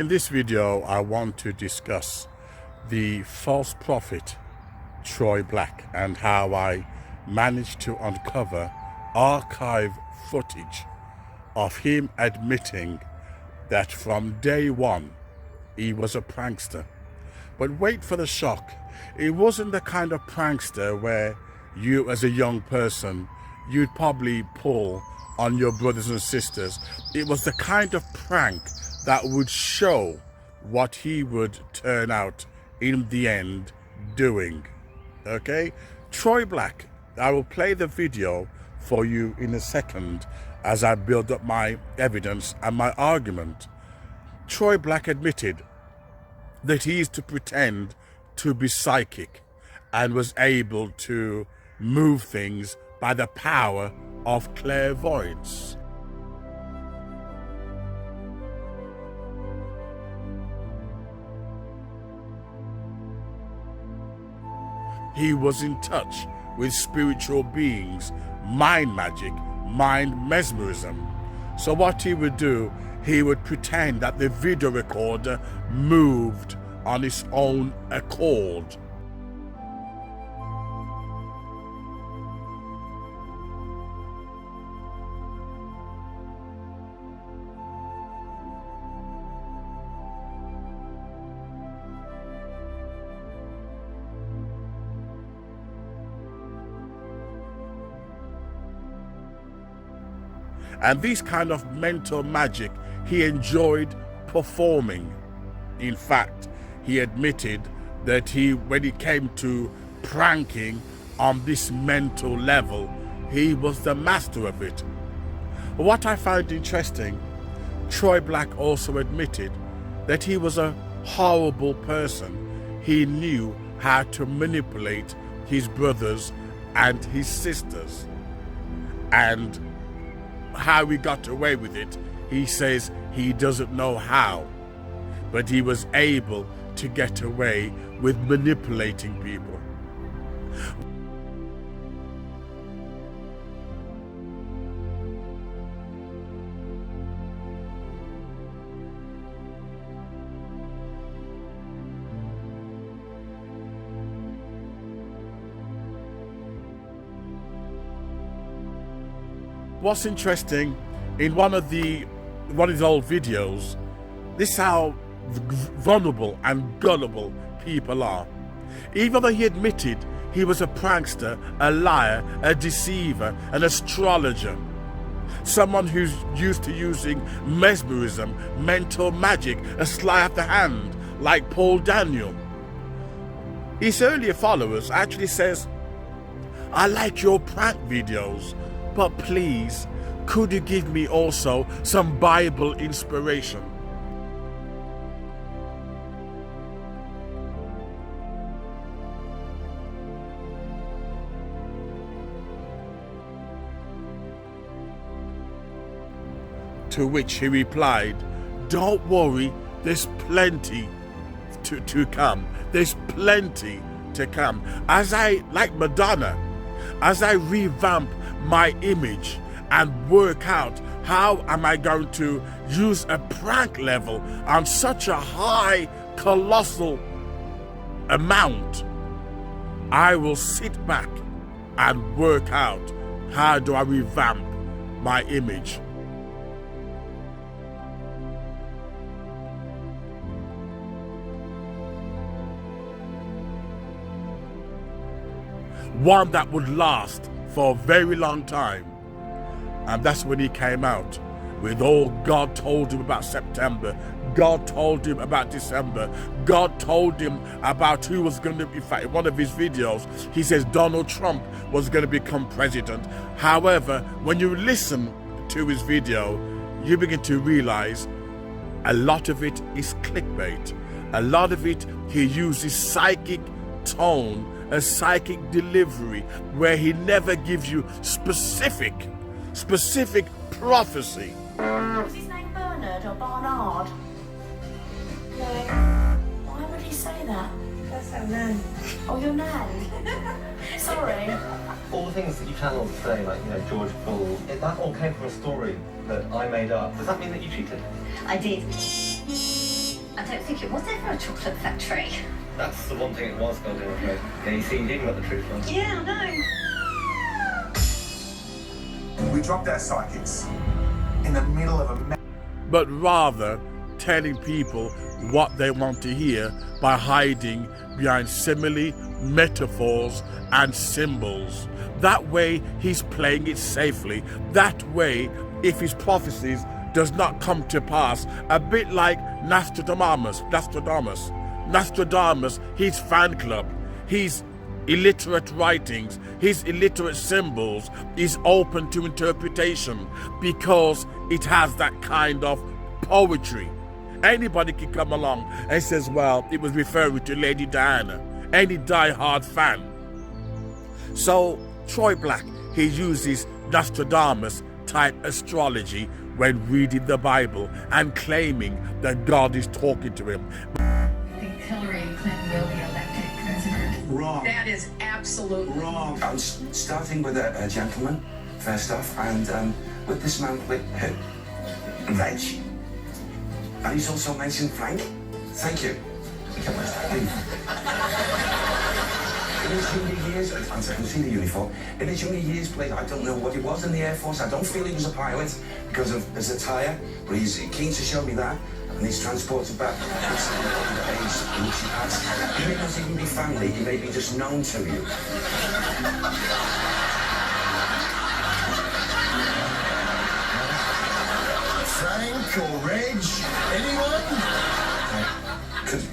In this video, I want to discuss the false prophet Troy Black and how I managed to uncover archive footage of him admitting that from day one he was a prankster. But wait for the shock. It wasn't the kind of prankster where you as a young person you'd probably pull on your brothers and sisters. It was the kind of prank that would show what he would turn out in the end doing. Okay, Troy Black, I will play the video for you in a second as I build up my evidence and my argument. Troy Black admitted that he used to pretend to be psychic and was able to move things by the power of clairvoyance. He was in touch with spiritual beings, mind magic, mind mesmerism. So what he would do, he would pretend that the video recorder moved on its own accord. And this kind of mental magic he enjoyed performing. In fact, he admitted that when it came to pranking on this mental level, he was the master of it. What I find interesting, Troy Black also admitted that he was a horrible person. He knew how to manipulate his brothers and his sisters. And how he got away with it, he says he doesn't know how, but he was able to get away with manipulating people. What's interesting, in one of his old videos, this is how vulnerable and gullible people are. Even though he admitted he was a prankster, a liar, a deceiver, an astrologer, someone who's used to using mesmerism, mental magic, a sleight of the hand, like Paul Daniel. His earlier followers actually says, "I like your prank videos, but please, could you give me also some Bible inspiration?" To which he replied, "Don't worry, there's plenty to come. There's plenty to come." Like Madonna, as I revamp my image and work out how am I going to use a prank level on such a high, colossal amount, I will sit back and work out how do I revamp my image. One that would last for a very long time. And that's when he came out with all God told him about September, God told him about December, God told him about who was going to be, in fact, in one of his videos, he says Donald Trump was going to become president. However, when you listen to his video, you begin to realize a lot of it is clickbait. A lot of it, he uses psychic tone, a psychic delivery, where he never gives you specific prophecy. Was his name Bernard or Barnard? Yeah. Why would he say that? That's our nan. Oh, your nan? Sorry. All the things that you channeled today, like, you know, George Bull, that all came from a story that I made up. Does that mean that you cheated? I did. I don't think it was ever a chocolate factory. That's the one thing it was, Goldie, I'm afraid. Yeah, you see, you didn't got the truth wrong. Yeah, I know. We dropped our psychics in the middle of a... But rather telling people what they want to hear by hiding behind simile, metaphors, and symbols. That way, he's playing it safely. That way, if his prophecies does not come to pass, a bit like Nostradamus, his fan club, his illiterate writings, his illiterate symbols is open to interpretation because it has that kind of poetry. Anybody can come along and says, well, it was referring to Lady Diana. Any die-hard fan. So Troy Black, he uses Nostradamus type astrology when reading the Bible and claiming that God is talking to him. I think Hillary Clinton will be elected president. Wrong. That is absolutely Wrong. I was starting with a gentleman, first off, and with this man, with who? Reg. And he's also mentioned Frank. Thank you. In his younger years, I can see the uniform. In his younger years, please, I don't know what he was in the Air Force. I don't feel he was a pilot because of his attire, but he's keen to show me that. And he's transported back to the age in which he has. He may not even be family, he may be just known to you. Frank or Reg? Anyone?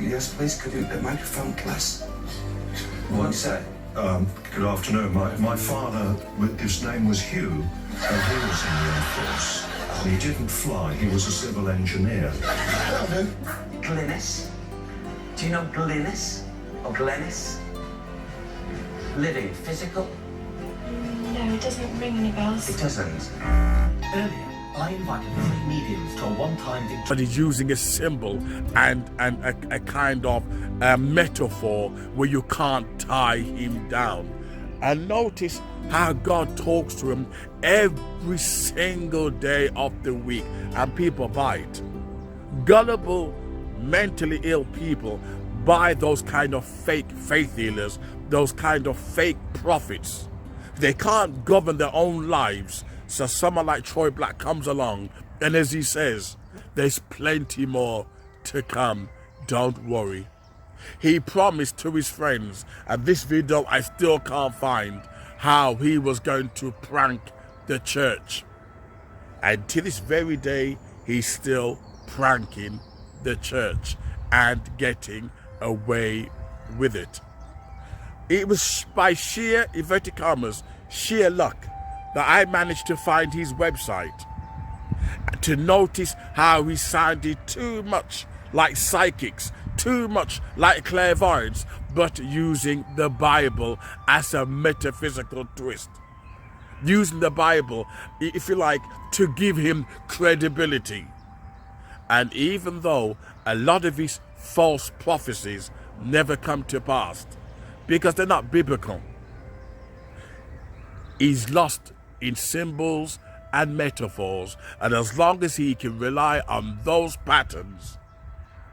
Yes, please, could you, the microphone, please. What do you say? Good afternoon. My father, his name was Hugh, and he was in the Air Force. And he didn't fly, he was a civil engineer. Glynis? Do you know Glynis? Or Glennis? Living, physical? No, it doesn't ring any bells. It doesn't. Earlier, I invited 3 mediums to a one-time But he's using a symbol and a kind of metaphor where you can't tie him down. And notice how God talks to him every single day of the week, and people buy it. Gullible, mentally ill people buy those kind of fake faith healers, those kind of fake prophets. They can't govern their own lives. So someone like Troy Black comes along, and as he says, there's plenty more to come, don't worry. He promised to his friends, and this video I still can't find, how he was going to prank the church. And to this very day, he's still pranking the church and getting away with it. It was by sheer, inverted commas, sheer luck that I managed to find his website, to notice how he sounded too much like psychics, too much like clairvoyants, but using the Bible as a metaphysical twist. Using the Bible, if you like, to give him credibility. And even though a lot of his false prophecies never come to pass, because they're not biblical, he's lost in symbols and metaphors, and as long as he can rely on those patterns,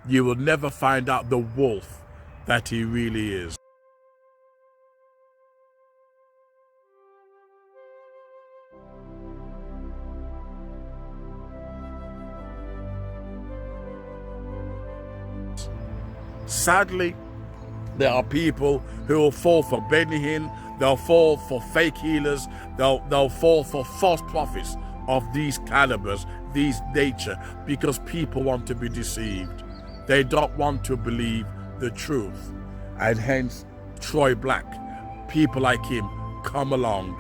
you will never find out the wolf that he really is. Sadly, there are people who will fall for Benny Hinn, they'll fall for fake healers, they'll fall for false prophets of these calibers, these nature, because people want to be deceived. They don't want to believe the truth. And hence, Troy Black, people like him come along,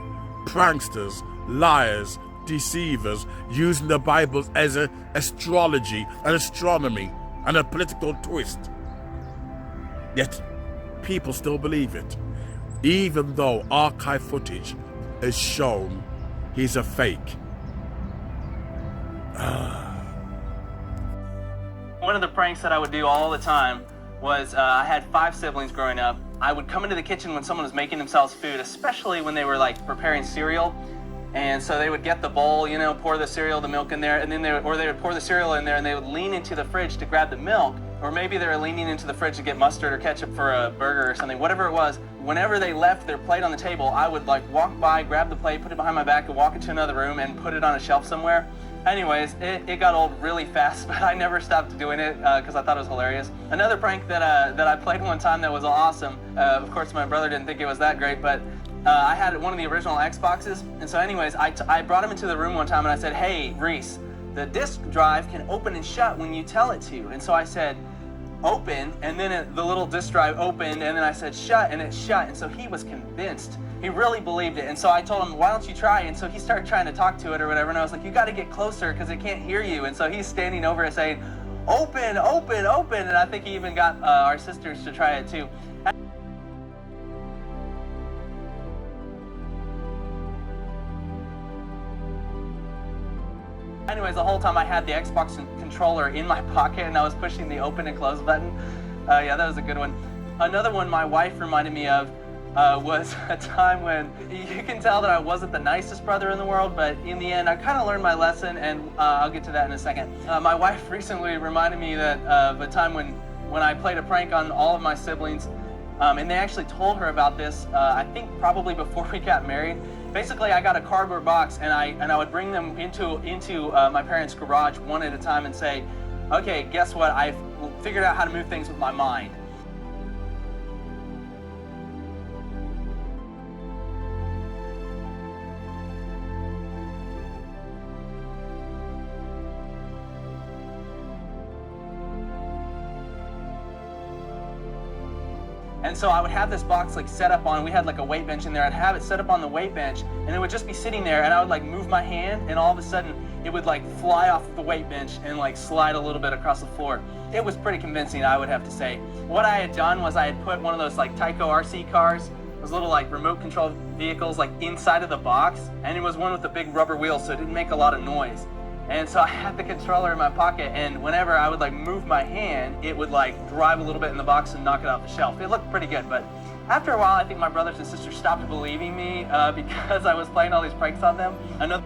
pranksters, liars, deceivers, using the Bible as an astrology, an astronomy, and a political twist. Yet, people still believe it, even though archive footage has shown he's a fake. One of the pranks that I would do all the time was I had 5 siblings growing up. I would come into the kitchen when someone was making themselves food, especially when they were like preparing cereal. And so they would get the bowl, pour the cereal, the milk in there, and then they would pour the cereal in there, and they would lean into the fridge to grab the milk. or maybe they were leaning into the fridge to get mustard or ketchup for a burger or something, whatever it was. Whenever they left their plate on the table, I would like walk by, grab the plate, put it behind my back, and walk into another room and put it on a shelf somewhere. Anyways, it got old really fast, but I never stopped doing it because I thought it was hilarious. Another prank that I played one time that was awesome. Of course, my brother didn't think it was that great, but I had one of the original Xboxes. And so anyways, I brought him into the room one time and I said, hey, Reese, the disk drive can open and shut when you tell it to. And so I said, open, and then the little disk drive opened, and then I said shut, and it shut. And so he was convinced. He really believed it. And so I told him, why don't you try? And so he started trying to talk to it or whatever, and I was like, you got to get closer because it can't hear you. And so he's standing over it saying, open, open, open. And I think he even got our sisters to try it too. Anyways, the whole time I had the Xbox controller in my pocket and I was pushing the open and close button. Yeah, that was a good one. Another one my wife reminded me of was a time when you can tell that I wasn't the nicest brother in the world, but in the end I kind of learned my lesson, and I'll get to that in a second. My wife recently reminded me that of a time when I played a prank on all of my siblings, and they actually told her about this, I think probably before we got married. Basically, I got a cardboard box, and I would bring them into my parents' garage one at a time and say, okay, guess what? I've figured out how to move things with my mind. And so I would have this box like set up on, we had like a weight bench in there, I'd have it set up on the weight bench, and it would just be sitting there, and I would like move my hand, and all of a sudden it would like fly off the weight bench and like slide a little bit across the floor. It was pretty convincing, I would have to say. What I had done was I had put one of those like Tyco RC cars, those little like remote control vehicles, like inside of the box, and it was one with a big rubber wheel, so it didn't make a lot of noise. And so I had the controller in my pocket, and whenever I would like move my hand, it would like drive a little bit in the box and knock it off the shelf. It looked pretty good, but after a while, I think my brothers and sisters stopped believing me because I was playing all these pranks on them. Another